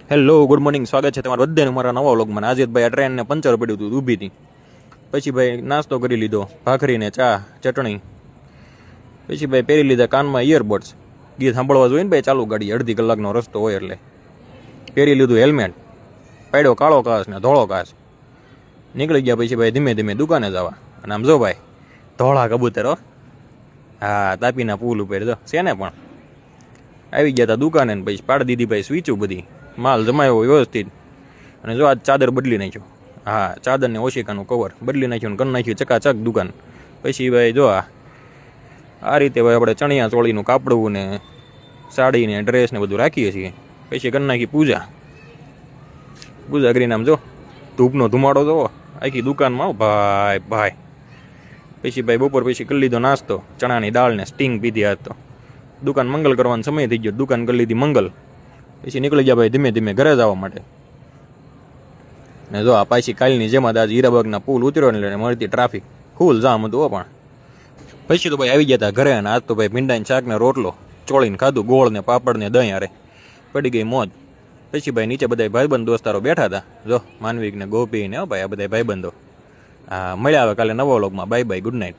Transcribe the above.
Hello good morning, સ્વાગત છે તમારા બધાનું મારા નવા વ્લોગમાં. આજે ભાઈ આ ટ્રેનને પંચર પડ્યું હતું ઊભીથી, પછી ભાઈ નાસ્તો કરી લીધો, ભાખરીને ચા ચટણી. પછી ભાઈ પહેરી લીધા કાનમાં ઇયરબડ્સ, ગીત સાંભળવા જોઈએ ને ભાઈ ચાલુ ગાડી, અડધી કલાકનો રસ્તો હોય એટલે. પહેરી લીધું હેલ્મેટ, પાડ્યો કાળો કાચ ને ધોળો કાચ. નીકળી ગયા પછી ભાઈ ધીમે ધીમે દુકાને જવા. અને આમ જો ભાઈ ધોળા કબૂતર, હો હા, તાપીના પુલ ઉપર જો છે ને. પણ આવી ગયા હતા દુકાને, પછી પાડી દીધી ભાઈ સ્વીચું બધી, માલ જમાયો વ્યવસ્થિત. અને જો આજ ચાદર બદલી નાખ્યો, હા ચાદર ને ઓશિકાનું કવર બદલી નાખ્યું, કરી નાખ્યું ચકાચક દુકાન. પછી ભાઈ જો આ રીતે ભાઈ આપણે ચણિયા ચોળીનું કાપડું ને સાડી ને ડ્રેસ ને બધું રાખીએ છીએ. પછી કરી નાખી પૂજા કરીને આમ જો ધૂપનો ધુમાડો જોવો આખી દુકાનમાં ભાઈ ભાઈ. પછી ભાઈ બપોર પછી કરી લીધો નાસ્તો, ચણાની દાળ ને સ્ટિંગ પીધી. આજ તો દુકાન મંગલ કરવાનો સમય થઈ ગયો, દુકાન કરી લીધી મંગલ. પછી નીકળી ગયા ભાઈ ધીમે ધીમે ઘરે જવા માટે. ને જો આ પાછી કાલની જેમ જ આજે હીરાબાગના પુલ ઉતર્યો ને એટલે મળતી ટ્રાફિક ફૂલ જામ હતું. પણ પછી તો ભાઈ આવી ગયા હતા ઘરે. અને આજ તો ભાઈ ભીંડાની શાક ને રોટલો ચોળીને ખાધું, ગોળ ને પાપડ ને દહીં હારે પડી ગઈ મોજ. પછી ભાઈ નીચે બધા ભાઈબંધ દોસ્તારો બેઠા હતા, જો માનવિક ને ગોપી ને ભાઈ આ બધા ભાઈબંધો. હા મળ્યા હવે કાલે નવા વ્લોગમાં. Bye bye, good night.